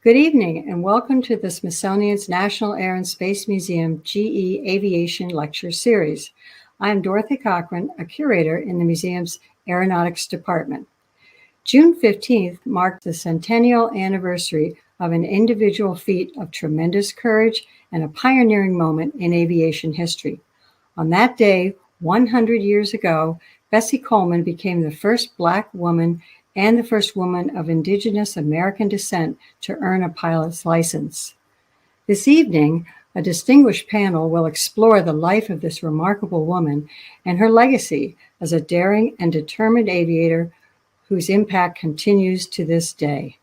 Good evening and welcome to the Smithsonian's National Air and Space Museum GE Aviation Lecture Series. I am Dorothy Cochran, a curator in the museum's Aeronautics Department. June 15th marked the centennial anniversary of an individual feat of tremendous courage and a pioneering moment in aviation history. On that day, 100 years ago, Bessie Coleman became the first Black woman and the first woman of Indigenous American descent to earn a pilot's license. This evening, a distinguished panel will explore the life of this remarkable woman and her legacy as a daring and determined aviator whose impact continues to this day.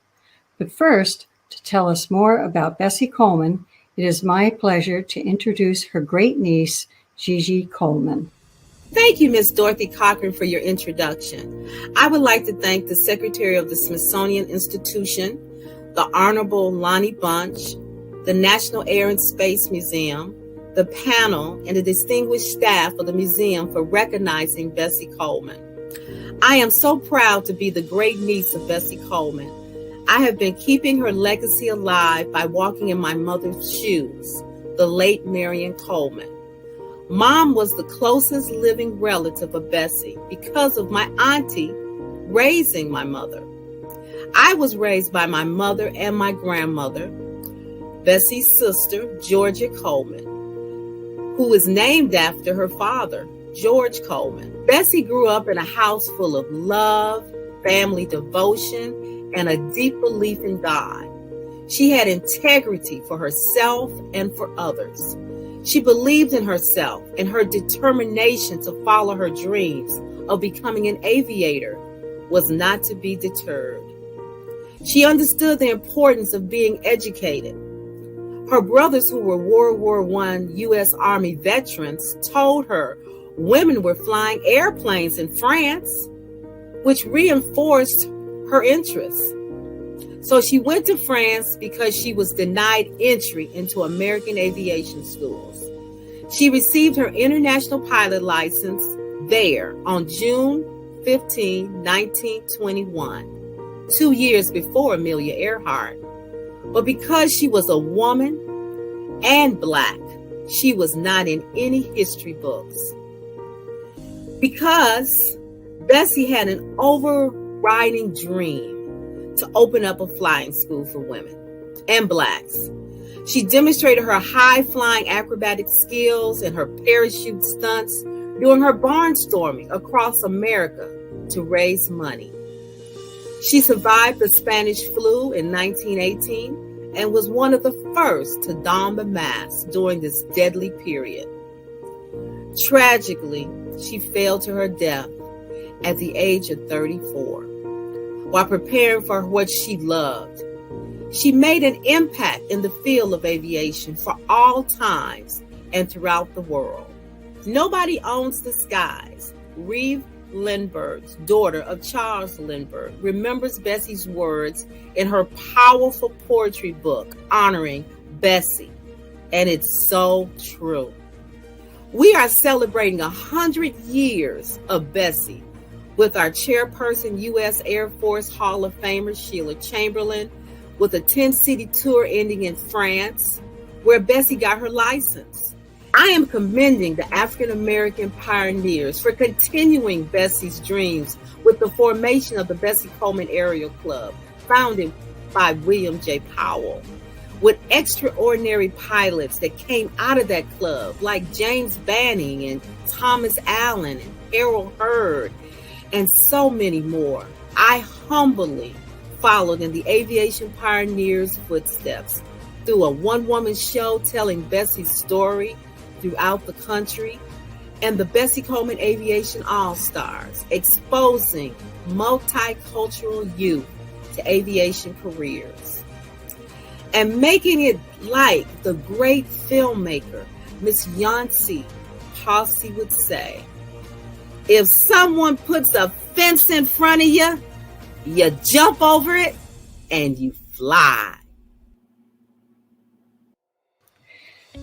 But first, to tell us more about Bessie Coleman, it is my pleasure to introduce her great niece, Gigi Coleman. Thank you, Ms. Dorothy Cochran, for your introduction. I would like to thank the Secretary of the Smithsonian Institution, the Honorable Lonnie Bunch, the National Air and Space Museum, the panel, and the distinguished staff of the museum for recognizing Bessie Coleman. I am so proud to be the great niece of Bessie Coleman. I have been keeping her legacy alive by walking in my mother's shoes, the late Marion Coleman. Mom was the closest living relative of Bessie because of my auntie raising my mother. I was raised by my mother and my grandmother, Bessie's sister, Georgia Coleman, who is named after her father, George Coleman. Bessie grew up in a house full of love, family devotion, and a deep belief in God. She had integrity for herself and for others. She believed in herself and her determination to follow her dreams of becoming an aviator was not to be deterred. She understood the importance of being educated. Her brothers, who were World War I U.S. Army veterans, told her women were flying airplanes in France, which reinforced her interest. So she went to France because she was denied entry into American aviation schools. She received her international pilot license there on June 15, 1921, 2 years before Amelia Earhart. But because she was a woman and Black, she was not in any history books. Because Bessie had an overriding dream to open up a flying school for women and Blacks. She demonstrated her high-flying acrobatic skills and her parachute stunts during her barnstorming across America to raise money. She survived the Spanish flu in 1918 and was one of the first to don the mask during this deadly period. Tragically, she fell to her death at the age of 34. While preparing for what she loved, she made an impact in the field of aviation for all times and throughout the world. Nobody Owns the Skies. Reeve Lindbergh's daughter of Charles Lindbergh remembers Bessie's words in her powerful poetry book honoring Bessie, and it's so true. We are celebrating 100 years of Bessie with our chairperson, U.S. Air Force Hall of Famer Sheila Chamberlain, with a 10-city tour ending in France, where Bessie got her license. I am commending the African-American pioneers for continuing Bessie's dreams with the formation of the Bessie Coleman Aerial Club, founded by William J. Powell, with extraordinary pilots that came out of that club, like James Banning and Thomas Allen and Carole Hopson, and so many more. I humbly followed in the aviation pioneers' footsteps through a one-woman show telling Bessie's story throughout the country, and the Bessie Coleman Aviation All-Stars, exposing multicultural youth to aviation careers, and making it like the great filmmaker, Miss Yancey Posse would say, if someone puts a fence in front of you, you jump over it and you fly.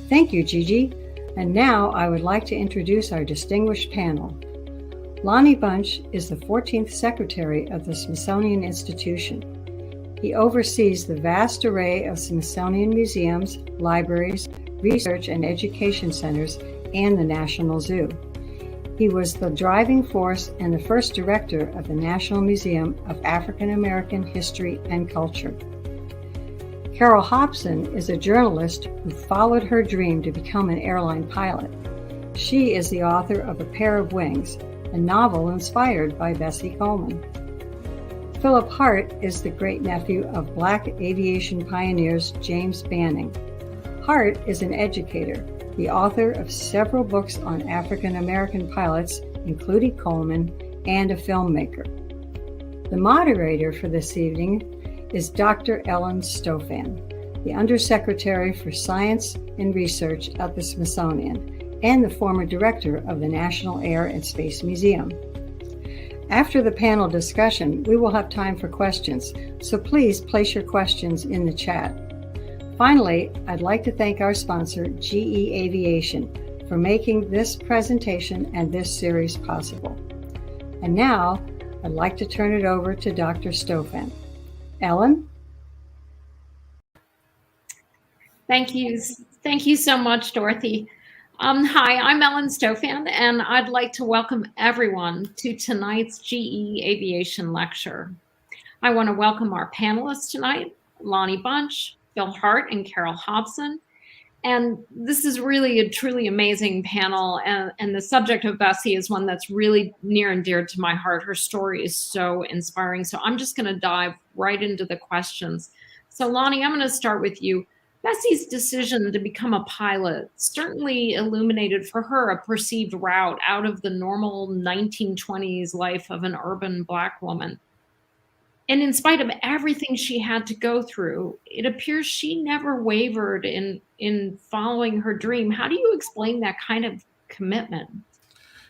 Thank you, Gigi. And now I would like to introduce our distinguished panel. Lonnie Bunch is the 14th Secretary of the Smithsonian Institution. He oversees the vast array of Smithsonian museums, libraries, research and education centers, and the National Zoo. He was the driving force and the first director of the National Museum of African American History and Culture. Carole Hopson is a journalist who followed her dream to become an airline pilot. She is the author of A Pair of Wings, a novel inspired by Bessie Coleman. Philip Hart is the great-nephew of Black aviation pioneers James Banning. Hart is an educator, the author of several books on African American pilots, including Coleman, and a filmmaker. The moderator for this evening is Dr. Ellen Stofan, the Undersecretary for Science and Research at the Smithsonian and the former director of the National Air and Space Museum. After the panel discussion, we will have time for questions, so please place your questions in the chat. Finally, I'd like to thank our sponsor, GE Aviation, for making this presentation and this series possible. And now, I'd like to turn it over to Dr. Stofan. Ellen? Thank you. Thank you so much, Dorothy. Hi, I'm Ellen Stofan, and I'd like to welcome everyone to tonight's GE Aviation Lecture. I want to welcome our panelists tonight, Lonnie Bunch, Phil Hart, and Carole Hopson. And this is really a truly amazing panel, and the subject of Bessie is one that's really near and dear to my heart. Her story is so inspiring. So I'm just going to dive right into the questions. So Lonnie, I'm going to start with you. Bessie's decision to become a pilot certainly illuminated for her a perceived route out of the normal 1920s life of an urban Black woman. And in spite of everything she had to go through, it appears she never wavered in following her dream. How do you explain that kind of commitment?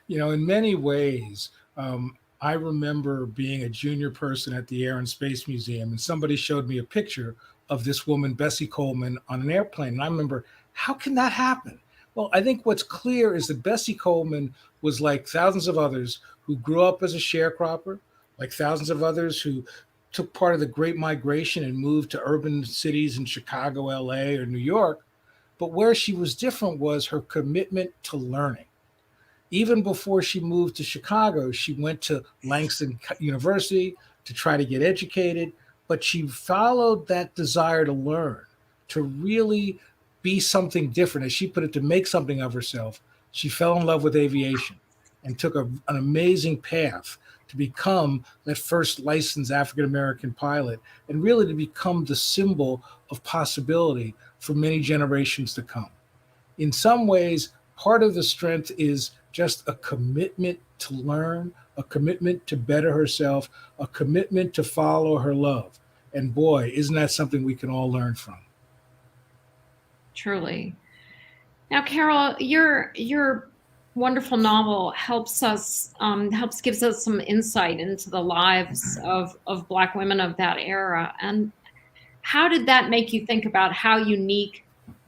You know, in many ways, I remember being a junior person at the Air and Space Museum, and somebody showed me a picture of this woman, Bessie Coleman, on an airplane. And I remember, how can that happen? Well, I think what's clear is that Bessie Coleman was like thousands of others who grew up as a sharecropper, like thousands of others who took part of the Great Migration and moved to urban cities in Chicago, LA, or New York. But where she was different was her commitment to learning. Even before she moved to Chicago, she went to Langston University to try to get educated, but she followed that desire to learn, to really be something different. As she put it, to make something of herself. She fell in love with aviation and took an amazing path to become that first licensed African-American pilot and really to become the symbol of possibility for many generations to come. In some ways, part of the strength is just a commitment to learn, a commitment to better herself, a commitment to follow her love. And boy, isn't that something we can all learn from? Truly. Now, Carole, your wonderful novel gives us some insight into the lives of Black women of that era. And how did that make you think about how unique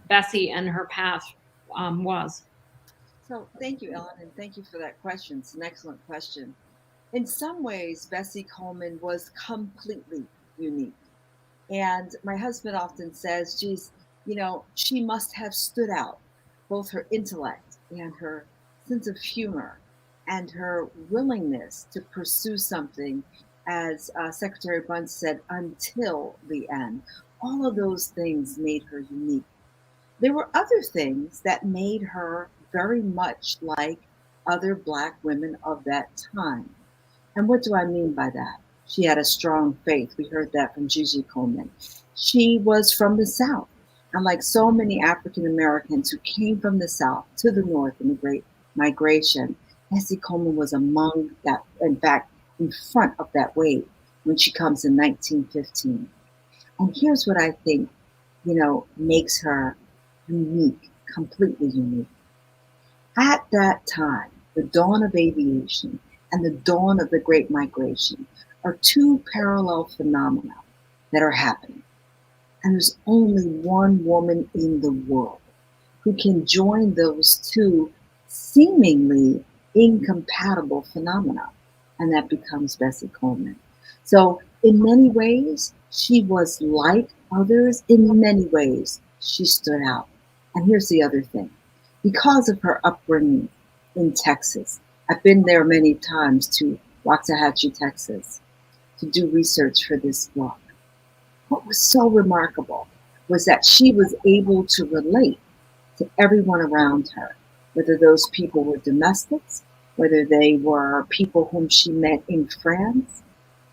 Bessie and her path was? So thank you, Ellen, and thank you for that question. It's an excellent question. In some ways, Bessie Coleman was completely unique. And my husband often says, geez, you know, she must have stood out, both her intellect and her sense of humor and her willingness to pursue something, as Secretary Bunch said, until the end. All of those things made her unique. There were other things that made her very much like other Black women of that time. And what do I mean by that? She had a strong faith. We heard that from Gigi Coleman. She was from the South. And like so many African Americans who came from the South to the North in the Great Migration, Bessie Coleman was among that, in fact, in front of that wave when she comes in 1915. And here's what I think, you know, makes her unique, completely unique. At that time, the dawn of aviation and the dawn of the Great Migration are two parallel phenomena that are happening. And there's only one woman in the world who can join those two seemingly incompatible phenomena, and that becomes Bessie Coleman. So In many ways, she was like others. In many ways, she stood out. And here's the other thing. Because of her upbringing in Texas, I've been there many times to Waxahachie, Texas, to do research for this book. What was so remarkable was that she was able to relate to everyone around her, whether those people were domestics, whether they were people whom she met in France.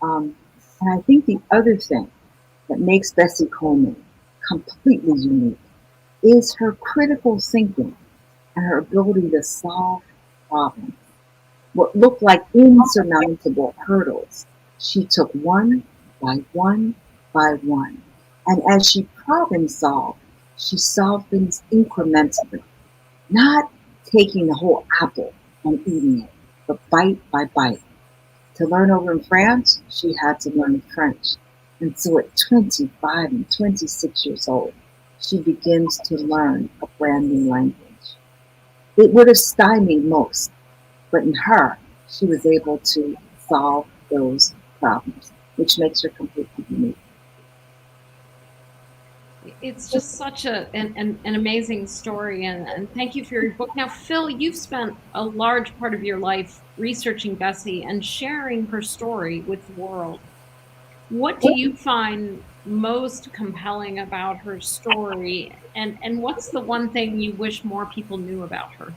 And I think the other thing that makes Bessie Coleman completely unique is her critical thinking and her ability to solve problems. What looked like insurmountable hurdles, she took one by one by one. And as she problem solved, she solved things incrementally, not taking the whole apple and eating it, but bite by bite. To learn over in France, she had to learn French. And so at 25 and 26 years old, she begins to learn a brand new language. It would have stymied most, but in her, she was able to solve those problems, which makes her completely unique. It's just such an amazing story, and thank you for your book. Now, Phil, you've spent a large part of your life researching Bessie and sharing her story with the world. What do you find most compelling about her story, and what's the one thing you wish more people knew about her?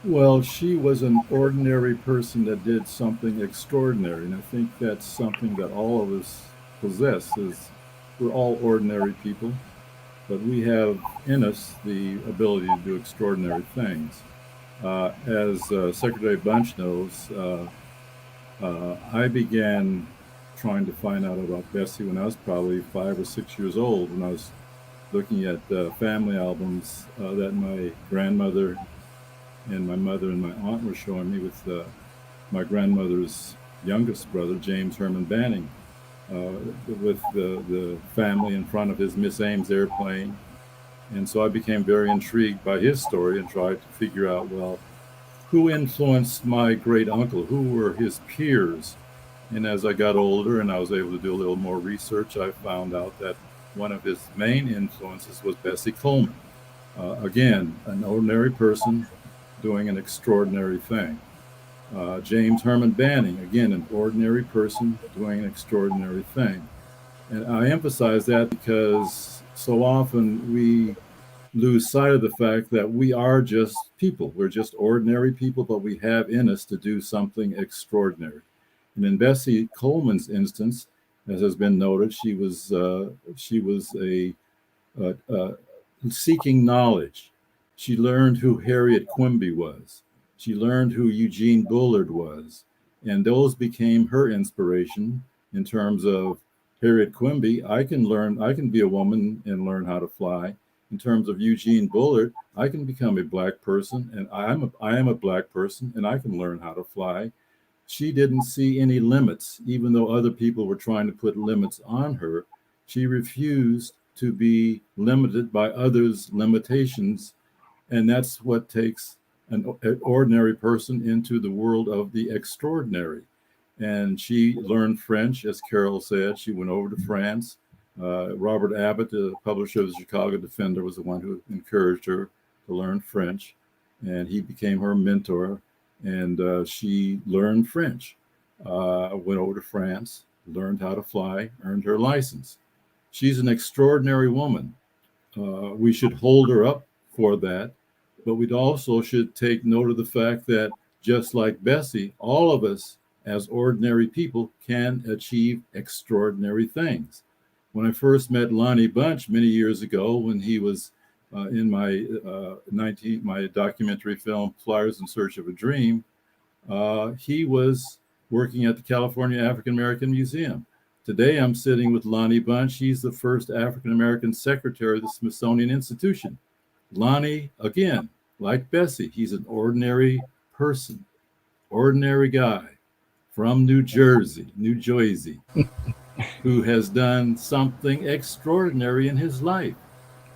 Well, she was an ordinary person that did something extraordinary, and I think that's something that all of us possess. Is we're all ordinary people, but we have in us the ability to do extraordinary things. As Secretary Bunch knows, I began trying to find out about Bessie when I was probably 5 or 6 years old, when I was looking at family albums that my grandmother and my mother and my aunt were showing me with my grandmother's youngest brother, James Herman Banning, with the family in front of his Miss Ames airplane. And so I became very intrigued by his story and tried to figure out, well, who influenced my great uncle? Who were his peers? And as I got older and I was able to do a little more research, I found out that one of his main influences was Bessie Coleman. Again, an ordinary person doing an extraordinary thing. James Herman Banning, again, an ordinary person doing an extraordinary thing. And I emphasize that because so often we lose sight of the fact that we are just people. We're just ordinary people, but we have in us to do something extraordinary. And in Bessie Coleman's instance, as has been noted, she was a seeking knowledge. She learned who Harriet Quimby was. She learned who Eugene Bullard was. And those became her inspiration in terms of Harriet Quimby. I can be a woman and learn how to fly. In terms of Eugene Bullard, I can become a black person, and I am a black person, and I can learn how to fly. She didn't see any limits, even though other people were trying to put limits on her. She refused to be limited by others' limitations. And that's what takes an ordinary person into the world of the extraordinary. And she learned French, as Carole said. She went over to France. Robert Abbott, the publisher of the Chicago Defender, was the one who encouraged her to learn French. And he became her mentor. And she learned French, went over to France, learned how to fly, earned her license. She's an extraordinary woman. We should hold her up for that, but we also should take note of the fact that just like Bessie, all of us as ordinary people can achieve extraordinary things. When I first met Lonnie Bunch many years ago, when he was in my documentary film Flyers in Search of a Dream, he was working at the California African American Museum. Today, I'm sitting with Lonnie Bunch. He's the first African American secretary of the Smithsonian Institution. Lonnie, again, like Bessie, he's an ordinary person, ordinary guy from New Jersey, who has done something extraordinary in his life.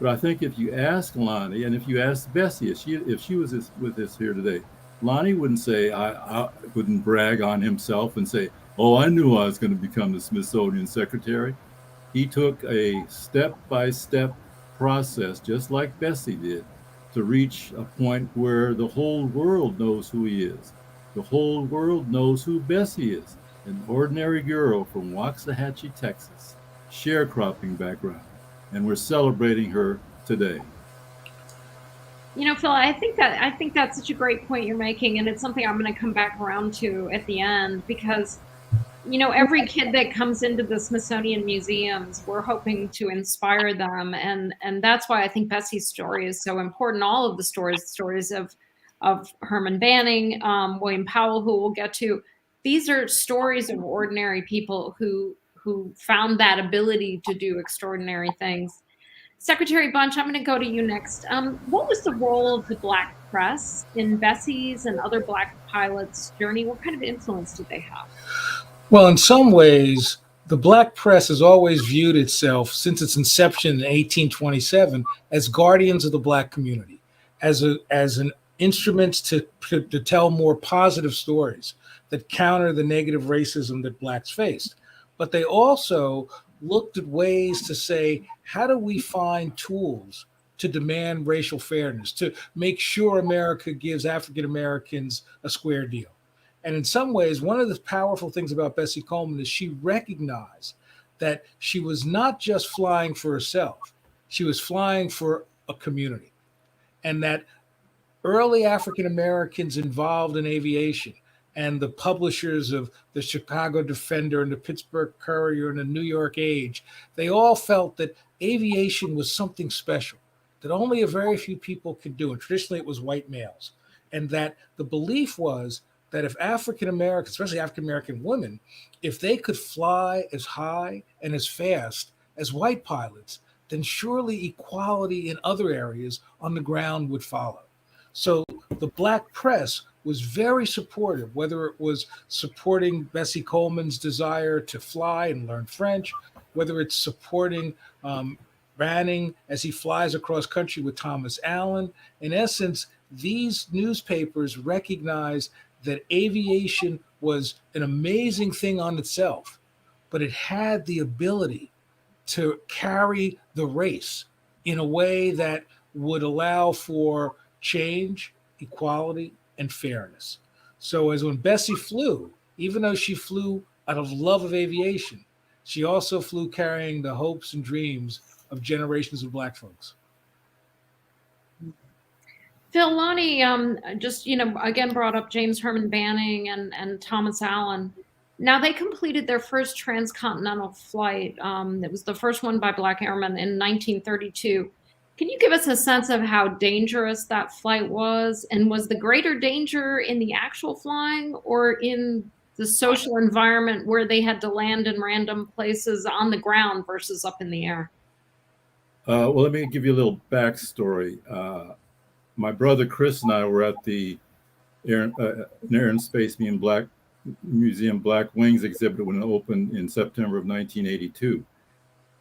But I think if you ask Lonnie, and if you ask Bessie, if she was with us here today, Lonnie wouldn't say, I wouldn't brag on himself and say, Oh, I knew I was going to become the Smithsonian secretary. He took a step-by-step process, just like Bessie did, to reach a point where the whole world knows who he is. The whole world knows who Bessie is, an ordinary girl from Waxahachie, Texas, sharecropping background, and we're celebrating her today. You know, Phil, I think that's such a great point you're making, and it's something I'm going to come back around to at the end because you know, every kid that comes into the Smithsonian museums, we're hoping to inspire them, and that's why I think Bessie's story is so important. All of the stories of Herman Banning, William Powell, who we'll get to, these are stories of ordinary people who found that ability to do extraordinary things. Secretary Bunch, I'm going to go to you next. What was the role of the Black press in Bessie's and other Black pilots' journey? What kind of influence did they have? Well, in some ways, the black press has always viewed itself since its inception in 1827 as guardians of the black community, as an instruments to tell more positive stories that counter the negative racism that blacks faced. But they also looked at ways to say, how do we find tools to demand racial fairness, to make sure America gives African Americans a square deal? And in some ways, one of the powerful things about Bessie Coleman is she recognized that she was not just flying for herself, she was flying for a community. And that early African Americans involved in aviation and the publishers of the Chicago Defender and the Pittsburgh Courier and the New York Age, they all felt that aviation was something special that only a very few people could do. And traditionally, it was white males. And that the belief was that if African Americans, especially African American women, if they could fly as high and as fast as white pilots, then surely equality in other areas on the ground would follow. So the black press was very supportive, whether it was supporting Bessie Coleman's desire to fly and learn French, whether it's supporting Banning as he flies across country with Thomas Allen. In essence, these newspapers recognize that aviation was an amazing thing on itself, but it had the ability to carry the race in a way that would allow for change, equality, and fairness. So as when Bessie flew, even though she flew out of love of aviation, she also flew carrying the hopes and dreams of generations of black folks. Phil, Lonnie just, you know, again brought up James Herman Banning and Thomas Allen. Now, they completed their first transcontinental flight. It was the first one by Black airmen in 1932. Can you give us a sense of how dangerous that flight was? And was the greater danger in the actual flying or in the social environment where they had to land in random places on the ground versus up in the air? Well, let me give you a little backstory. My brother Chris and I were at the Air and Space Museum Black Wings exhibit when it opened in September of 1982,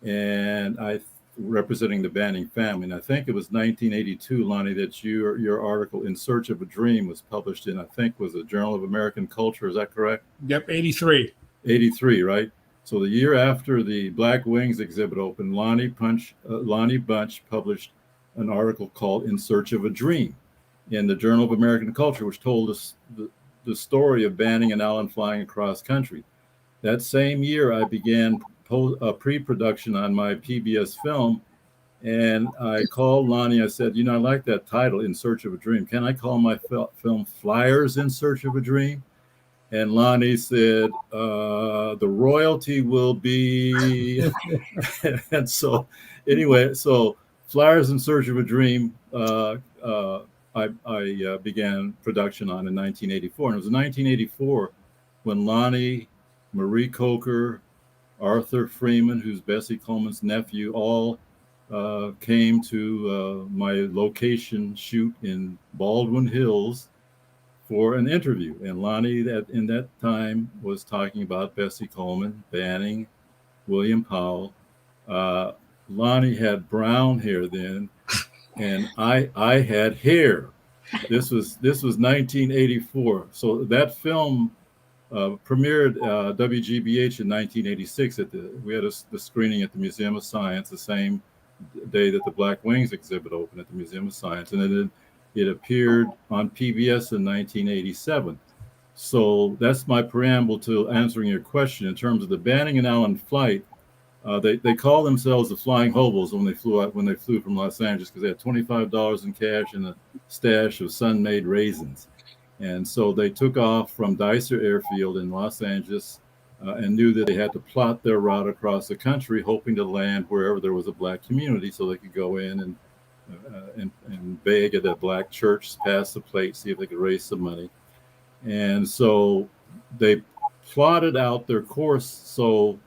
and I representing the Banning family. And I think it was 1982, Lonnie, that your article "In Search of a Dream" was published in, I think, was a Journal of American Culture. Is that correct? Yep, 83. 83, right? So the year after the Black Wings exhibit opened, Lonnie Bunch published an article called "In Search of a Dream" in the Journal of American Culture, which told us the story of Banning and Allen flying across country. That same year, I began pre-production on my PBS film, and I called Lonnie. I said, I like that title, "In Search of a Dream. Can I call my film Flyers in Search of a Dream?" And Lonnie said, the royalty will be. And so anyway, so Flyers in Search of a Dream, I began production on in 1984. And it was in 1984 when Lonnie, Marie Coker, Arthur Freeman, who's Bessie Coleman's nephew, all came to my location shoot in Baldwin Hills for an interview. And Lonnie, in that time, was talking about Bessie Coleman, Banning, William Powell. Lonnie had brown hair then, and I had hair. This was 1984. So that film premiered WGBH in 1986 we had the screening at the Museum of Science the same day that the Black Wings exhibit opened at the Museum of Science, and then it appeared on PBS in 1987. So that's my preamble to answering your question. In terms of the Banning and Allen flight, they call themselves the Flying Hobos when they flew from Los Angeles, because they had $25 in cash and a stash of sun-made raisins. And so they took off from Dicer Airfield in Los Angeles and knew that they had to plot their route across the country, hoping to land wherever there was a Black community so they could go in and beg at a Black church, pass the plate, see if they could raise some money. And so they plotted out their course so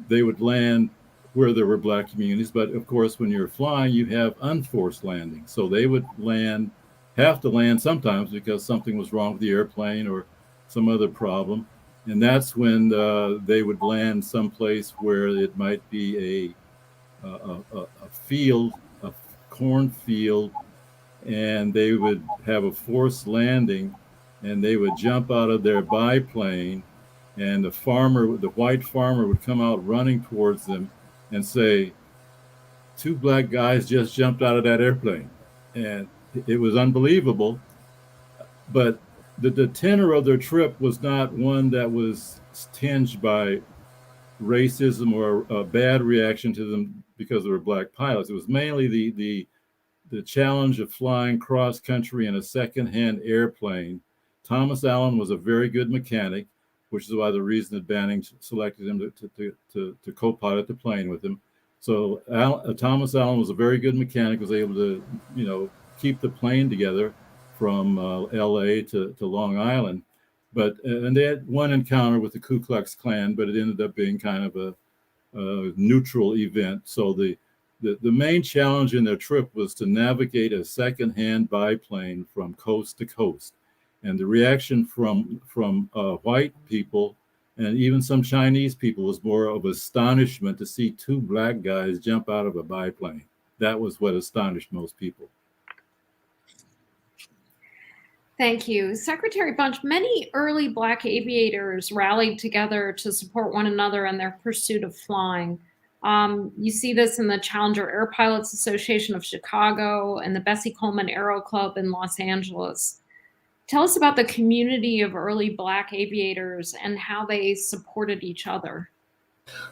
they would land where there were Black communities. But of course, when you're flying, you have unforced landings. So they would have to land sometimes because something was wrong with the airplane or some other problem. And that's when they would land someplace where it might be a field, a cornfield, and they would have a forced landing, and they would jump out of their biplane, and the white farmer would come out running towards them and say, "Two Black guys just jumped out of that airplane." And it was unbelievable. But the tenor of their trip was not one that was tinged by racism or a bad reaction to them because they were Black pilots. It was mainly the challenge of flying cross country in a secondhand airplane. Thomas Allen was a very good mechanic, which is why the reason that Banning selected him to co-pilot the plane with him. So Thomas Allen was a very good mechanic, was able to, keep the plane together from LA to Long Island. And they had one encounter with the Ku Klux Klan, but it ended up being kind of a neutral event. So the main challenge in their trip was to navigate a secondhand biplane from coast to coast. And the reaction from white people and even some Chinese people was more of astonishment to see two Black guys jump out of a biplane. That was what astonished most people. Thank you. Secretary Bunch, many early Black aviators rallied together to support one another in their pursuit of flying. You see this in the Challenger Air Pilots Association of Chicago and the Bessie Coleman Aero Club in Los Angeles. Tell us about the community of early Black aviators and how they supported each other.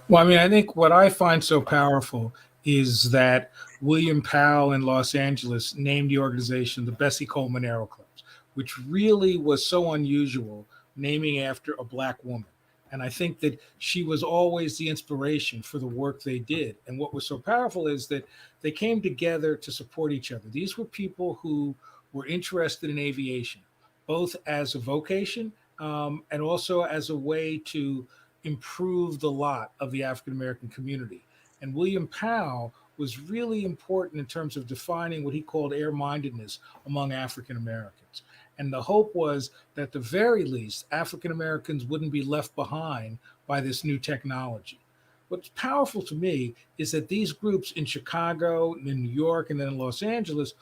Well, I think what I find so powerful is that William Powell in Los Angeles named the organization the Bessie Coleman Aero Clubs, which really was so unusual, naming after a Black woman. And I think that she was always the inspiration for the work they did. And what was so powerful is that they came together to support each other. These were people who were interested in aviation, both as a vocation and also as a way to improve the lot of the African-American community. And William Powell was really important in terms of defining what he called air-mindedness among African-Americans. And the hope was that at the very least, African-Americans wouldn't be left behind by this new technology. What's powerful to me is that these groups in Chicago, in New York, and then in Los Angeles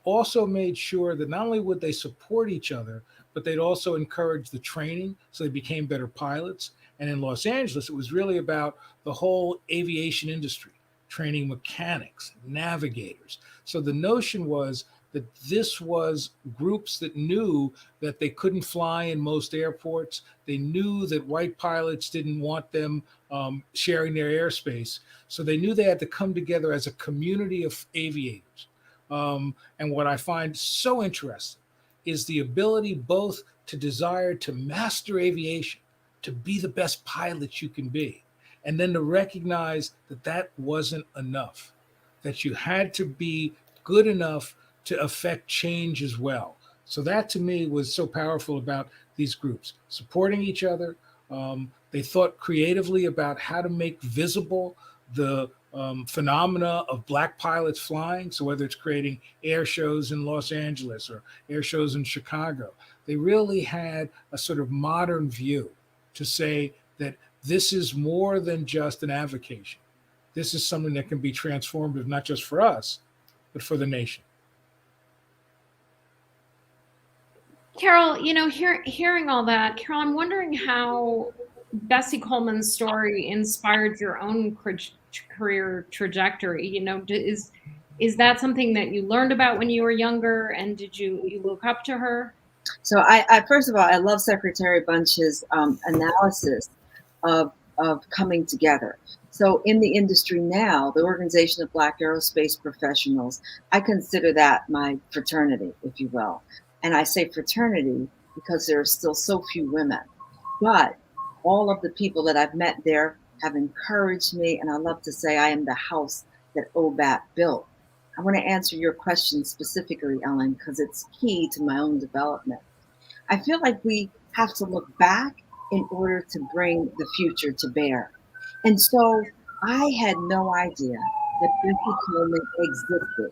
also made sure that not only would they support each other, but they'd also encourage the training so they became better pilots. And in Los Angeles, it was really about the whole aviation industry, training mechanics, navigators. So the notion was that this was groups that knew that they couldn't fly in most airports. They knew that white pilots didn't want them sharing their airspace. So they knew they had to come together as a community of aviators. And what I find so interesting is the ability both to desire to master aviation, to be the best pilot you can be, and then to recognize that that wasn't enough, that you had to be good enough to affect change as well. So that to me was so powerful about these groups, supporting each other. They thought creatively about how to make visible the phenomena of Black pilots flying. So whether it's creating air shows in Los Angeles or air shows in Chicago, they really had a sort of modern view to say that this is more than just an avocation. This is something that can be transformative, not just for us, but for the nation. Carole, hearing all that, Carole, I'm wondering how Bessie Coleman's story inspired your own career trajectory. Is that something that you learned about when you were younger, and did you look up to her? So I first of all, I love Secretary Bunch's analysis of coming together. So in the industry now, the Organization of Black Aerospace Professionals, I consider that my fraternity, if you will. And I say fraternity because there are still so few women. But all of the people that I've met there have encouraged me, and I love to say I am the house that OBAT built. I want to answer your question specifically, Ellen, because it's key to my own development. I feel like we have to look back in order to bring the future to bear. And so I had no idea that Bessie Coleman existed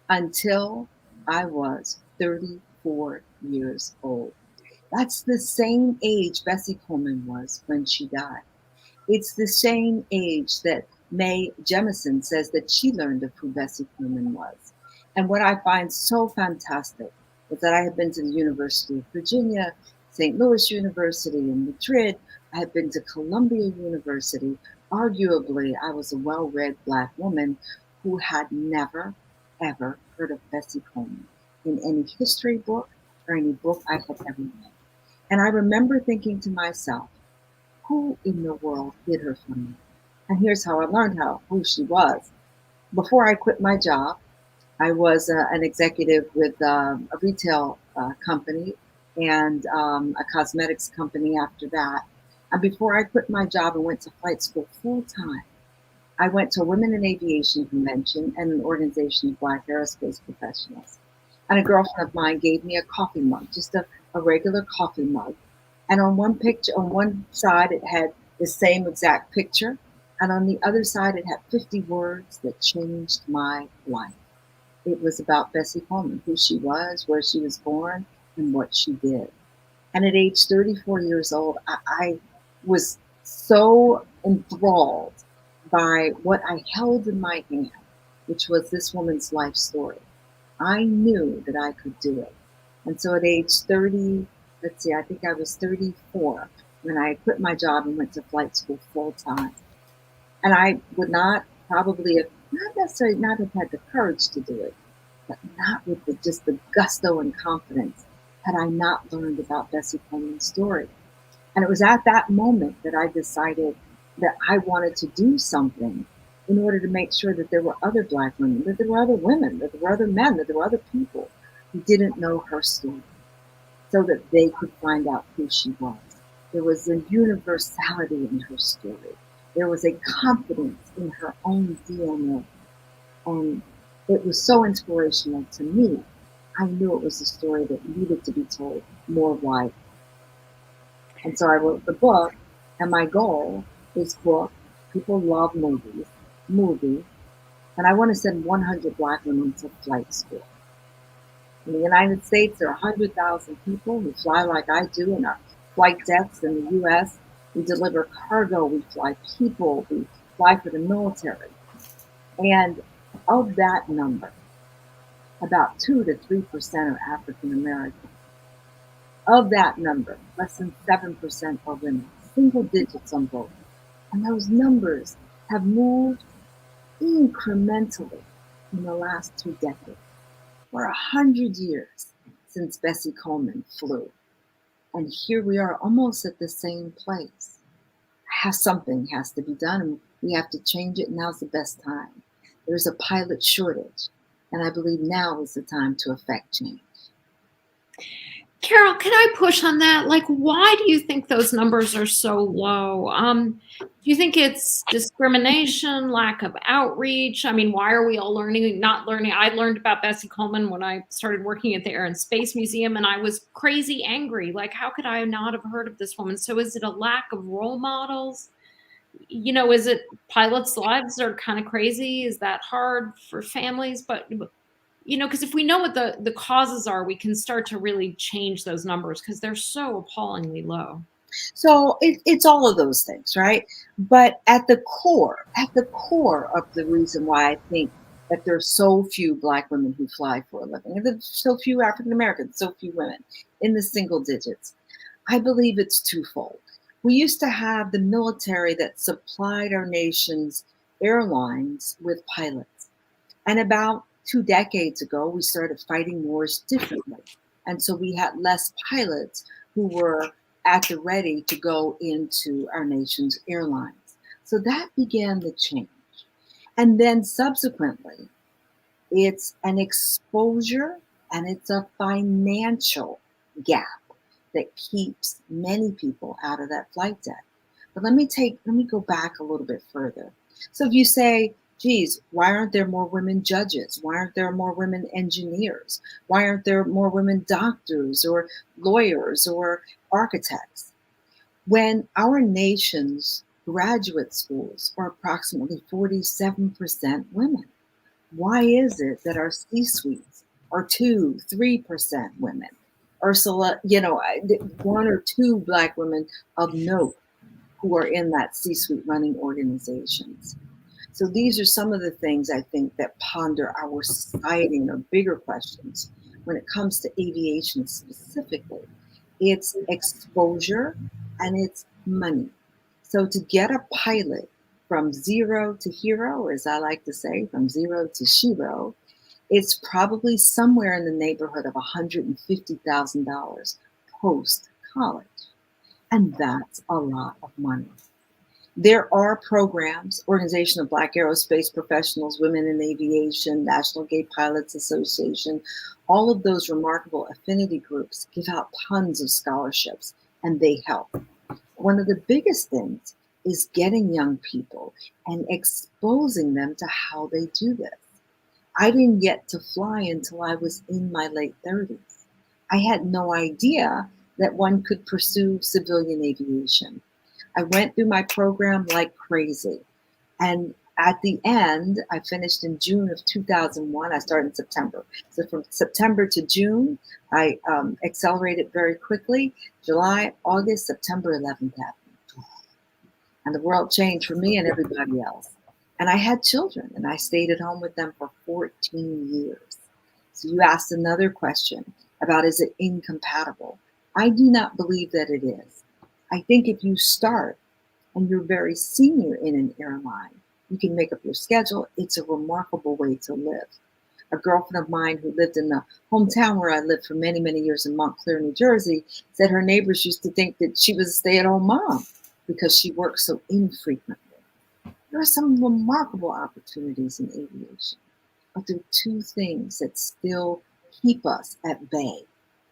until I was 34 years old. That's the same age Bessie Coleman was when she died. It's the same age that Mae Jemison says that she learned of who Bessie Coleman was. And what I find so fantastic is that I have been to the University of Virginia, St. Louis University, and Madrid. I have been to Columbia University. Arguably, I was a well-read Black woman who had never, ever heard of Bessie Coleman in any history book or any book I had ever read. And I remember thinking to myself, who in the world hid her from me? And here's how I learned who she was. Before I quit my job, I was an executive with a retail company and a cosmetics company after that. And before I quit my job and went to flight school full time, I went to a Women in Aviation convention and an organization of Black aerospace professionals. And a girlfriend of mine gave me a coffee mug, just a regular coffee mug. And on one side, it had the same exact picture. And on the other side, it had 50 words that changed my life. It was about Bessie Coleman, who she was, where she was born, and what she did. And at age 34 years old, I was so enthralled by what I held in my hand, which was this woman's life story. I knew that I could do it. And so at age 30, I think I was 34 when I quit my job and went to flight school full time. And I would not probably have, not necessarily not have had the courage to do it, but not with just the gusto and confidence had I not learned about Bessie Coleman's story. And it was at that moment that I decided that I wanted to do something in order to make sure that there were other Black women, that there were other women, that there were other men, that there were other people who didn't know her story, so that they could find out who she was. There was a universality in her story. There was a confidence in her own DNA. And it was so inspirational to me. I knew it was a story that needed to be told more widely. And so I wrote the book, and my goal is book. People love movie, and I want to send 100 Black women to flight school. In the United States, there are 100,000 people who fly like I do in our flight decks in the U.S. We deliver cargo, we fly people, we fly for the military. And of that number, about 2 to 3% are African American. Of that number, less than 7% are women, single digits on both. And those numbers have moved incrementally in the last 2 decades. For 100 years since Bessie Coleman flew. And here we are almost at the same place. Something has to be done, and we have to change it. Now's the best time. There's a pilot shortage, and I believe now is the time to affect change. Carole, can I push on that? Like, why do you think those numbers are so low? Do you think it's discrimination, lack of outreach? I mean, why are we all not learning? I learned about Bessie Coleman when I started working at the Air and Space Museum, and I was crazy angry. Like, how could I not have heard of this woman? So is it a lack of role models? Is it pilots' lives are kind of crazy? Is that hard for families? But because if we know what the causes are, we can start to really change those numbers because they're so appallingly low. So it's all of those things, right? But at the core of the reason why I think that there's so few Black women who fly for a living, and there's so few African Americans, so few women, in the single digits. I believe it's twofold. We used to have the military that supplied our nation's airlines with pilots. And about 2 decades ago, we started fighting wars differently. And so we had less pilots who were at the ready to go into our nation's airlines. So that began the change. And then subsequently, it's an exposure and it's a financial gap that keeps many people out of that flight deck. But let me go back a little bit further. So if you say, geez, why aren't there more women judges? Why aren't there more women engineers? Why aren't there more women doctors or lawyers or architects? When our nation's graduate schools are approximately 47% women, why is it that our C-suites are 2-3% women? Or, 1 or 2 Black women of note who are in that C-suite running organizations. So these are some of the things I think that ponder our society and are bigger questions when it comes to aviation specifically. It's exposure and it's money. So to get a pilot from zero to hero, or as I like to say, from zero to shiro, it's probably somewhere in the neighborhood of $150,000 post-college. And that's a lot of money. There are programs, Organization of Black Aerospace Professionals, Women in Aviation, National Gay Pilots Association, all of those remarkable affinity groups give out tons of scholarships, and they help. One of the biggest things is getting young people and exposing them to how they do this. I didn't get to fly until I was in my late 30s. I had no idea that one could pursue civilian aviation. I went through my program like crazy. And at the end, I finished in June of 2001. I started in September. So from September to June, I accelerated very quickly. July, August, September 11th happened. And the world changed for me and everybody else. And I had children, and I stayed at home with them for 14 years. So you asked another question about, is it incompatible? I do not believe that it is. I think if you start and you're very senior in an airline, you can make up your schedule. It's a remarkable way to live. A girlfriend of mine who lived in the hometown where I lived for many, many years in Montclair, New Jersey, said her neighbors used to think that she was a stay-at-home mom because she worked so infrequently. There are some remarkable opportunities in aviation, but there are 2 things that still keep us at bay,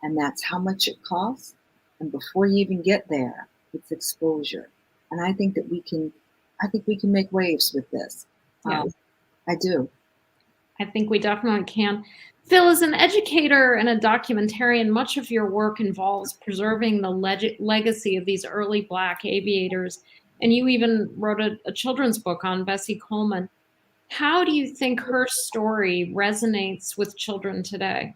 and that's how much it costs, and before you even get there, it's exposure. And I think that we can make waves with this. Yeah. I do. I think we definitely can. Phil, as an educator and a documentarian, much of your work involves preserving the legacy of these early Black aviators. And you even wrote a children's book on Bessie Coleman. How do you think her story resonates with children today?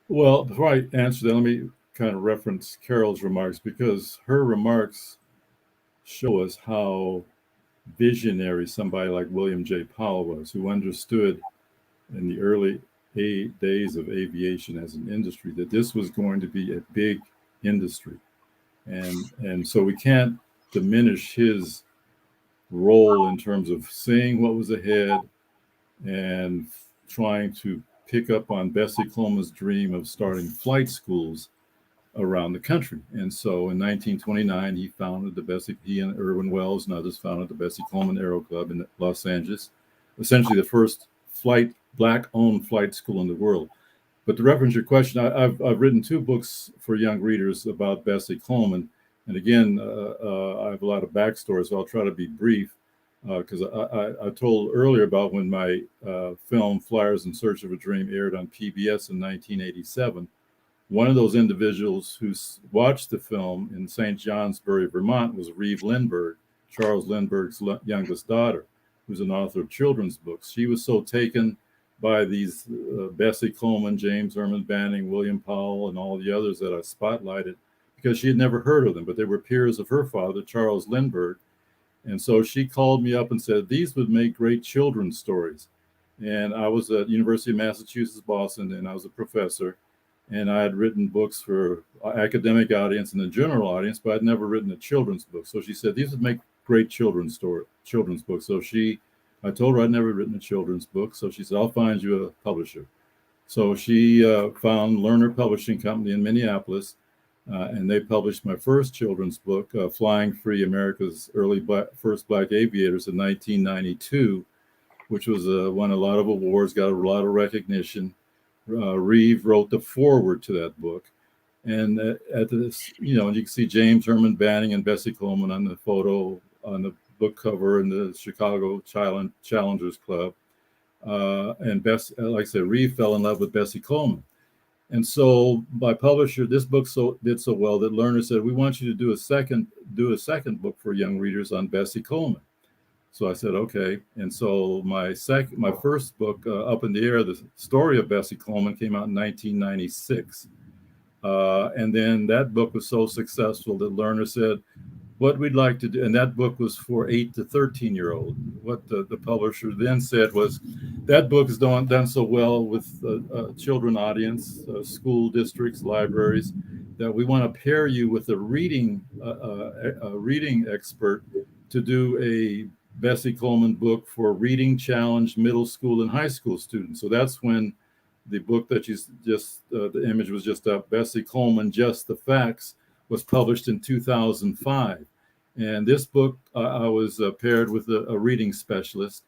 Well, before I answer that, let me kind of reference Carole's remarks, because her remarks show us how visionary somebody like William J. Powell was, who understood in the early days of aviation as an industry that this was going to be a big industry. And so we can't diminish his role in terms of seeing what was ahead and trying to pick up on Bessie Coleman's dream of starting flight schools around the country. And so in 1929, he and Irwin Wells and others founded the Bessie Coleman Aero Club in Los Angeles, essentially the first Black-owned flight school in the world. But to reference your question, I've written 2 books for young readers about Bessie Coleman. And again, I have a lot of backstory, so I'll try to be brief, because I told earlier about when my film Flyers in Search of a Dream aired on PBS in 1987. One of those individuals who watched the film in St. Johnsbury, Vermont, was Reeve Lindbergh, Charles Lindbergh's youngest daughter, who's an author of children's books. She was so taken by these Bessie Coleman, James Herman Banning, William Powell, and all the others that I spotlighted, because she had never heard of them, but they were peers of her father, Charles Lindbergh. And so she called me up and said, these would make great children's stories. And I was at University of Massachusetts, Boston, and I was a professor. And I had written books for academic audience and the general audience, but I'd never written a children's book. So she said, these would make great children's books. So I told her I'd never written a children's book. So she said, I'll find you a publisher. So she found Lerner Publishing Company in Minneapolis, and they published my first children's book, Flying Free, America's First Black Aviators, in 1992, which was won a lot of awards, got a lot of recognition. Reeve wrote the foreword to that book. And at this, you know, and you can see James Herman Banning and Bessie Coleman on the photo on the book cover in the Chicago Challengers Club. And like I said, Reeve fell in love with Bessie Coleman. And so my publisher, this book did so well that Lerner said, we want you to do a second book for young readers on Bessie Coleman. So I said, okay. And so my first book, Up in the Air, the story of Bessie Coleman, came out in 1996. And then that book was so successful that Lerner said, what we'd like to do, and that book was for 8 to 13-year-old. What the publisher then said was, that book is done so well with a children audience, school districts, libraries, that we want to pair you with a reading expert to do a Bessie Coleman book for reading challenged middle school and high school students. So that's when the book that you just, the image was just up, Bessie Coleman, Just the Facts, was published in 2005. And this book, I was paired with a reading specialist,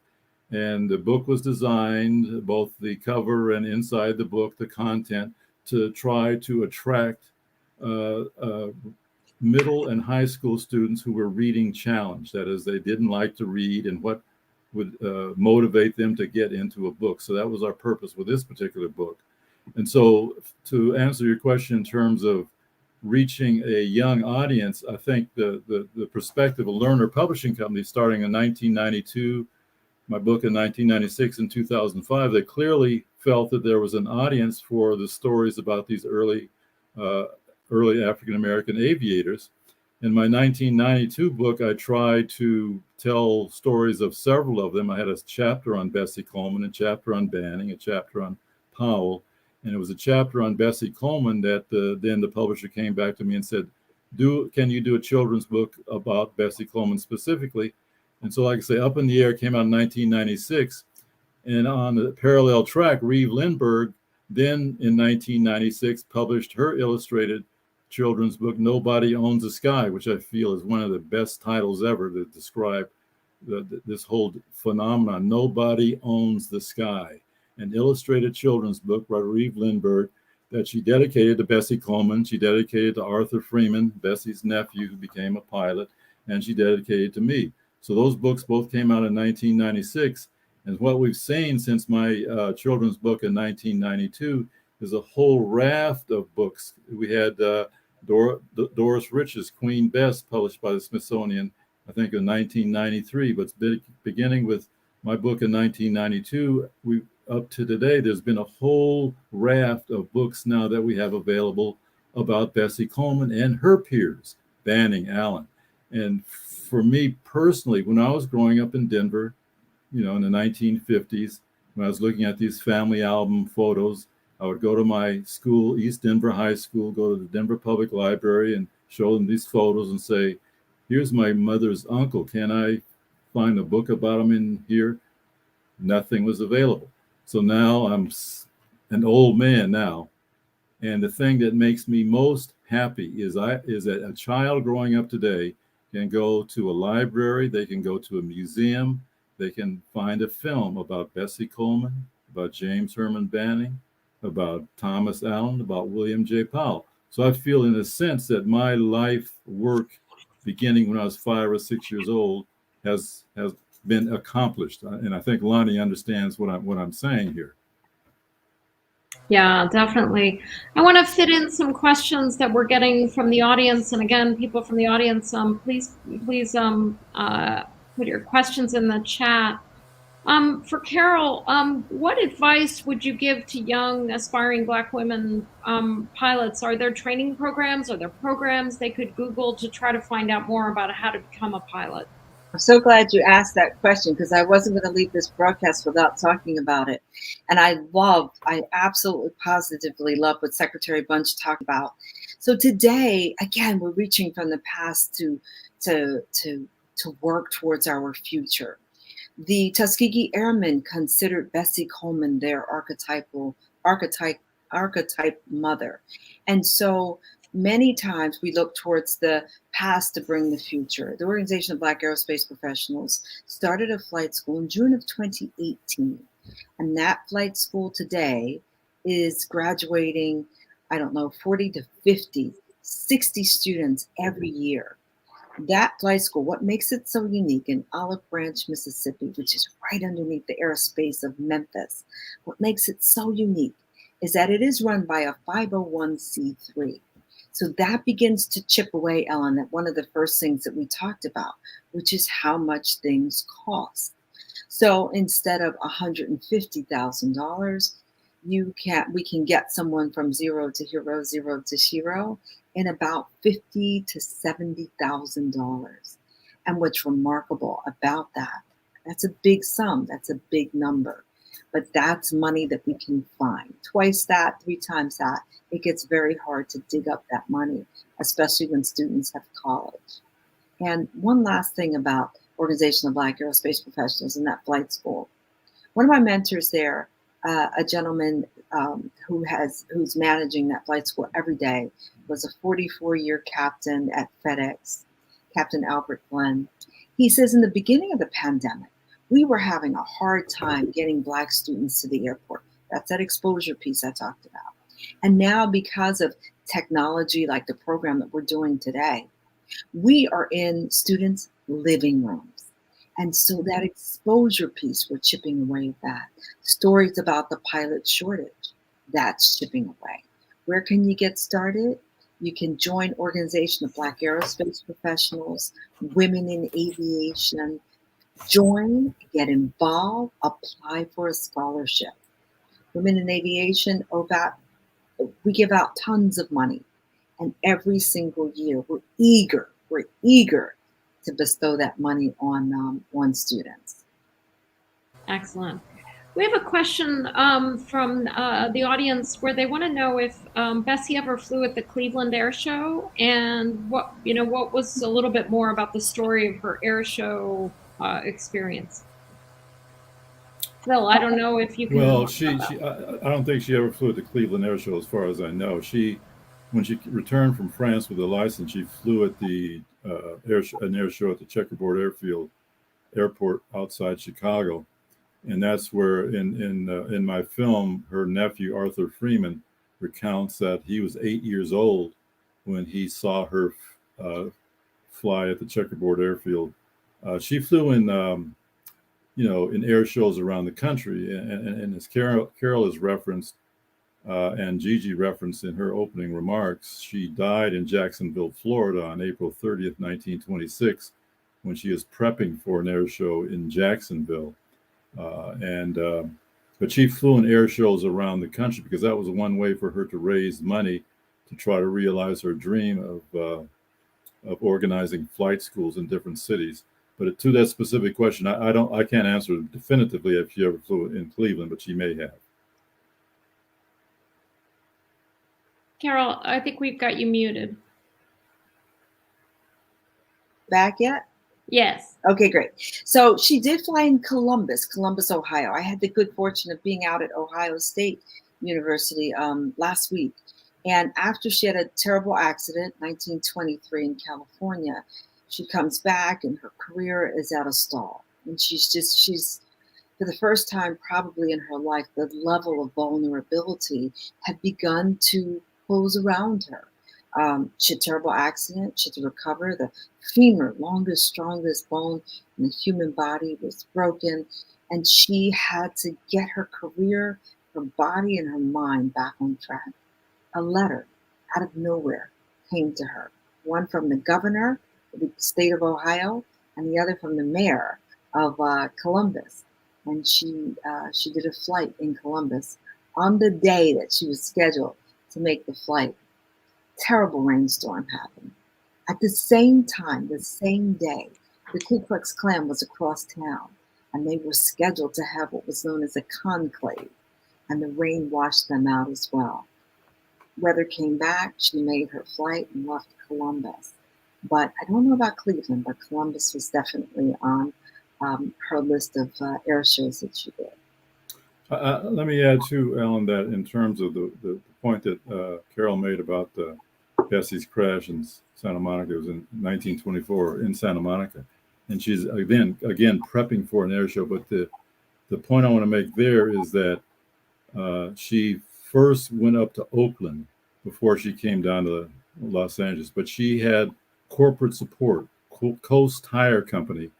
and the book was designed, both the cover and inside the book, the content, to try to attract middle and high school students who were reading challenged. That is, they didn't like to read, and what would motivate them to get into a book. So that was our purpose with this particular book. And so to answer your question in terms of reaching a young audience, I think the perspective of Lerner Publishing Company, starting in 1992, my book in 1996 and 2005, they clearly felt that there was an audience for the stories about these early African-American aviators. In my 1992 book, I tried to tell stories of several of them. I had a chapter on Bessie Coleman, a chapter on Banning, a chapter on Powell, and it was a chapter on Bessie Coleman that then the publisher came back to me and said, can you do a children's book about Bessie Coleman specifically? And so, like I say, Up in the Air came out in 1996. And on the parallel track, Reeve Lindbergh, then in 1996, published her illustrated children's book, Nobody Owns the Sky, which I feel is one of the best titles ever to describe this whole phenomenon. Nobody Owns the Sky, an illustrated children's book by Reeve Lindbergh that she dedicated to Bessie Coleman. She dedicated to Arthur Freeman, Bessie's nephew, who became a pilot, and she dedicated to me. So those books both came out in 1996. And what we've seen since my children's book in 1992 is a whole raft of books. We had Doris Rich's Queen Bess, published by the Smithsonian, I think in 1993, but beginning with my book in 1992, up to today, there's been a whole raft of books now that we have available about Bessie Coleman and her peers, Banning, Allen. And for me personally, when I was growing up in Denver, you know, in the 1950s, when I was looking at these family album photos, I would go to my school, East Denver High School, go to the Denver Public Library and show them these photos and say, here's my mother's uncle. Can I find a book about him in here? Nothing was available. So now I'm an old man now. And the thing that makes me most happy is that a child growing up today can go to a library, they can go to a museum, they can find a film about Bessie Coleman, about James Herman Banning, about Thomas Allen, about William J. Powell. So I feel in a sense that my life work, beginning when I was 5 or 6 years old, has been accomplished. And I think Lonnie understands what I'm saying here. Yeah, definitely. I want to fit in some questions that we're getting from the audience. And again, people from the audience, please put your questions in the chat. For Carole, what advice would you give to young aspiring Black women pilots? Are there training programs? Are there programs they could Google to try to find out more about how to become a pilot? I'm so glad you asked that question because I wasn't going to leave this broadcast without talking about it. And I absolutely positively love what Secretary Bunch talked about. So today, again, we're reaching from the past to work towards our future. The Tuskegee Airmen considered Bessie Coleman their archetype mother. And so many times we look towards the past to bring the future. The Organization of Black Aerospace Professionals started a flight school in June of 2018. And that flight school today is graduating, I don't know, 40 to 50, 60 students every year. That flight school, what makes it so unique in Olive Branch, Mississippi, which is right underneath the airspace of Memphis, what makes it so unique is that it is run by a 501c3. So that begins to chip away, Ellen, at one of the first things that we talked about, which is how much things cost. So instead of $150,000, we can get someone from zero to hero, zero to hero in about $50,000 to $70,000. And what's remarkable about that, that's a big sum, that's a big number, but that's money that we can find. Twice that, 3 times that, it gets very hard to dig up that money, especially when students have college. And one last thing about Organization of Black Aerospace Professionals in that flight school. One of my mentors there, a gentleman who's managing that flight school every day, was a 44-year captain at FedEx, Captain Albert Glenn. He says in the beginning of the pandemic, we were having a hard time getting Black students to the airport. That's that exposure piece I talked about. And now because of technology like the program that we're doing today, we are in students' living rooms. And so that exposure piece, we're chipping away at that. Stories about the pilot shortage, that's chipping away. Where can you get started? You can join Organization of Black Aerospace Professionals, Women in Aviation. Join, get involved, apply for a scholarship. Women in Aviation, we give out tons of money. And every single year, we're eager to bestow that money on students. Excellent. We have a question from the audience where they want to know if Bessie ever flew at the Cleveland Air Show, and what was a little bit more about the story of her air show experience. Phil, I don't know if you can. Well, I don't think she ever flew at the Cleveland Air Show, as far as I know. When she returned from France with a license, she flew at an air show at the Checkerboard Airport outside Chicago, and that's where in my film, her nephew Arthur Freeman recounts that he was 8 years old when he saw her fly at the Checkerboard Airfield. She flew in air shows around the country, and as Carole has referenced, and Gigi referenced in her opening remarks, she died in Jacksonville, Florida on April 30th, 1926, when she was prepping for an air show in Jacksonville. But she flew in air shows around the country because that was one way for her to raise money to try to realize her dream of organizing flight schools in different cities. But to that specific question, I can't answer definitively if she ever flew in Cleveland, but she may have. Carole, I think we've got you muted. Back yet? Yes. Okay, great. So she did fly in Columbus, Ohio. I had the good fortune of being out at Ohio State University last week. And after she had a terrible accident, 1923 in California, she comes back and her career is at a stall. And she's for the first time probably in her life, the level of vulnerability had begun to pose around her. She had a terrible accident. She had to recover. The femur, longest, strongest bone in the human body, was broken. And she had to get her career, her body, and her mind back on track. A letter out of nowhere came to her, one from the governor of the state of Ohio and the other from the mayor of Columbus. And she did a flight in Columbus on the day that she was scheduled to make the flight. Terrible rainstorm happened. At the same time, the same day, the Ku Klux Klan was across town, and they were scheduled to have what was known as a conclave, and the rain washed them out as well. Weather came back, she made her flight and left Columbus. But I don't know about Cleveland, but Columbus was definitely on her list of air shows that she did. Let me add too, Alan, that in terms of the point that Carole made about Bessie's crash in Santa Monica, it was in 1924 in Santa Monica, and she's again prepping for an air show. But the point I want to make there is that she first went up to Oakland before she came down to Los Angeles, but she had corporate support. Coast Tire Company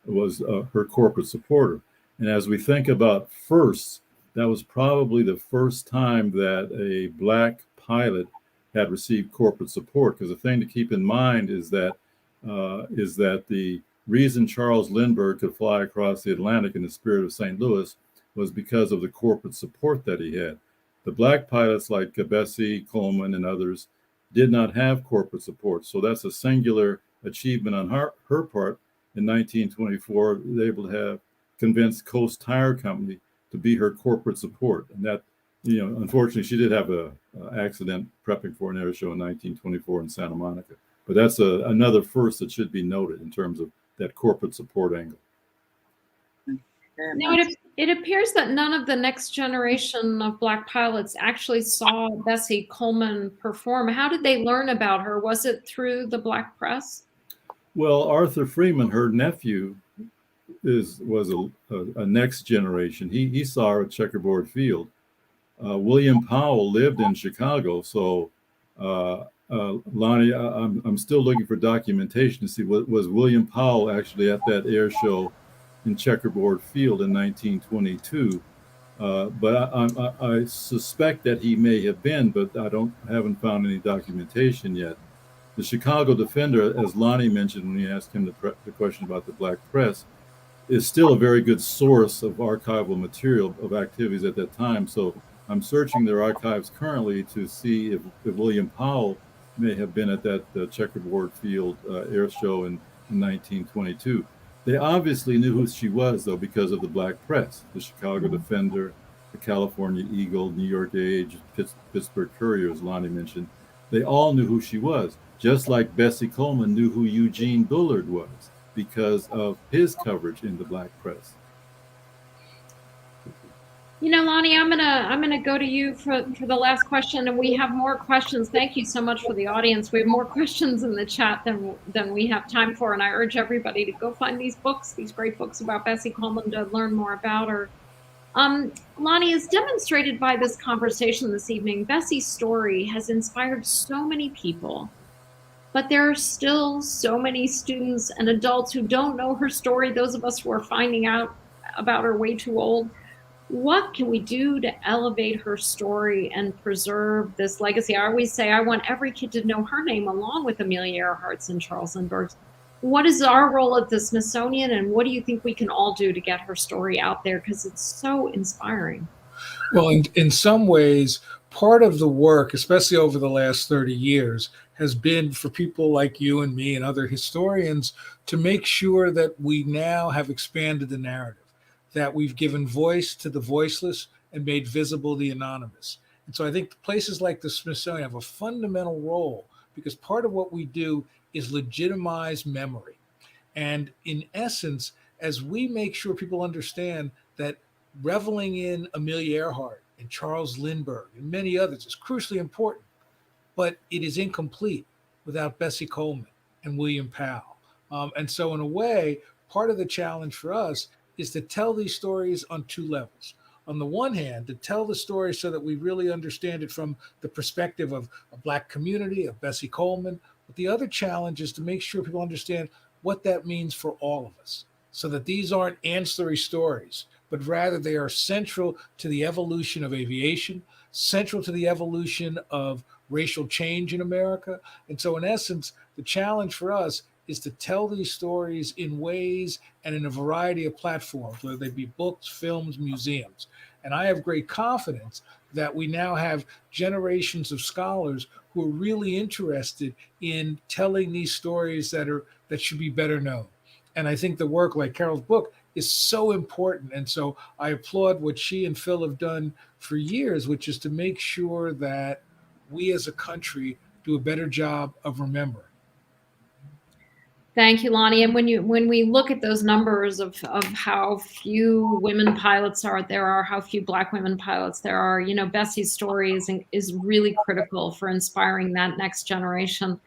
was her corporate supporter. And as we think about firsts, that was probably the first time that a Black pilot had received corporate support. Because the thing to keep in mind is that the reason Charles Lindbergh could fly across the Atlantic in the Spirit of St. Louis was because of the corporate support that he had. The Black pilots like Bessie, Coleman, and others did not have corporate support. So that's a singular achievement on her part. In 1924, they were able to have convinced Coast Tire Company to be her corporate support. And that, unfortunately, she did have an accident prepping for an air show in 1924 in Santa Monica. But that's another first that should be noted in terms of that corporate support angle. Now, it appears that none of the next generation of Black pilots actually saw Bessie Coleman perform. How did they learn about her? Was it through the Black press? Well, Arthur Freeman, her nephew, was a next generation. He saw her at Checkerboard Field. William Powell lived in Chicago, so Lonnie, I'm still looking for documentation to see was William Powell actually at that air show in Checkerboard Field in 1922. But I suspect that he may have been, but I haven't found any documentation yet. The Chicago Defender, as Lonnie mentioned when he asked him the question about the Black press, is still a very good source of archival material of activities at that time. So I'm searching their archives currently to see if William Powell may have been at that Checkerboard Field air show in 1922. They obviously knew who she was, though, because of the Black press, the Chicago Defender, the California Eagle, New York Age, Pittsburgh Courier, as Lonnie mentioned. They all knew who she was, just like Bessie Coleman knew who Eugene Bullard was because of his coverage in the Black press. Lonnie, I'm gonna go to you for the last question, and we have more questions. Thank you so much for the audience. We have more questions in the chat than we have time for, and I urge everybody to go find these books, these great books about Bessie Coleman, to learn more about her. Lonnie, as demonstrated by this conversation this evening, Bessie's story has inspired so many people, but there are still so many students and adults who don't know her story. Those of us who are finding out about her way too old. What can we do to elevate her story and preserve this legacy? I always say I want every kid to know her name along with Amelia Earhart's and Charles Lindbergh's. What is our role at the Smithsonian, and what do you think we can all do to get her story out there? Because it's so inspiring. Well, in some ways, part of the work, especially over the last 30 years, has been for people like you and me and other historians to make sure that we now have expanded the narrative, that we've given voice to the voiceless and made visible the anonymous. And so I think places like the Smithsonian have a fundamental role, because part of what we do is legitimize memory. And in essence, as we make sure people understand that reveling in Amelia Earhart and Charles Lindbergh and many others is crucially important, but it is incomplete without Bessie Coleman and William Powell. And so in a way, part of the challenge for us is to tell these stories on two levels. On the one hand, to tell the story so that we really understand it from the perspective of a Black community, of Bessie Coleman. But the other challenge is to make sure people understand what that means for all of us, so that these aren't ancillary stories, but rather they are central to the evolution of aviation, central to the evolution of racial change in America. And so in essence, the challenge for us is to tell these stories in ways and in a variety of platforms, whether they be books, films, museums. And I have great confidence that we now have generations of scholars who are really interested in telling these stories that should be better known. And I think the work, like Carole's book, is so important. And so I applaud what she and Phil have done for years, which is to make sure that we as a country do a better job of remembering. Thank you, Lonnie. And when we look at those numbers of how few women pilots there are, how few Black women pilots there are, you know, Bessie's story is really critical for inspiring that next generation.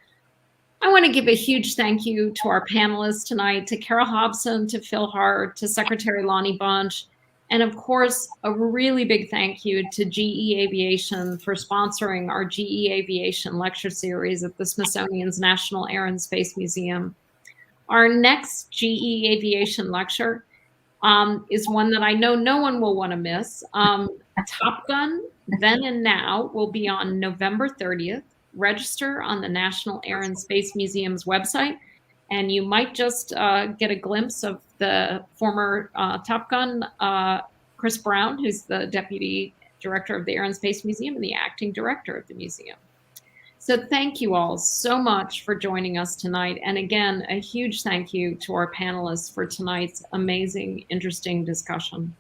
I want to give a huge thank you to our panelists tonight, to Carole Hopson, to Phil Hart, to Secretary Lonnie Bunch, and of course, a really big thank you to GE Aviation for sponsoring our GE Aviation lecture series at the Smithsonian's National Air and Space Museum. Our next GE Aviation lecture is one that I know no one will want to miss. Top Gun, Then and Now will be on November 30th. Register on the National Air and Space Museum's website, and you might just get a glimpse of the former Top Gun, Chris Brown, who's the Deputy Director of the Air and Space Museum and the Acting Director of the museum. So thank you all so much for joining us tonight. And again, a huge thank you to our panelists for tonight's amazing, interesting discussion.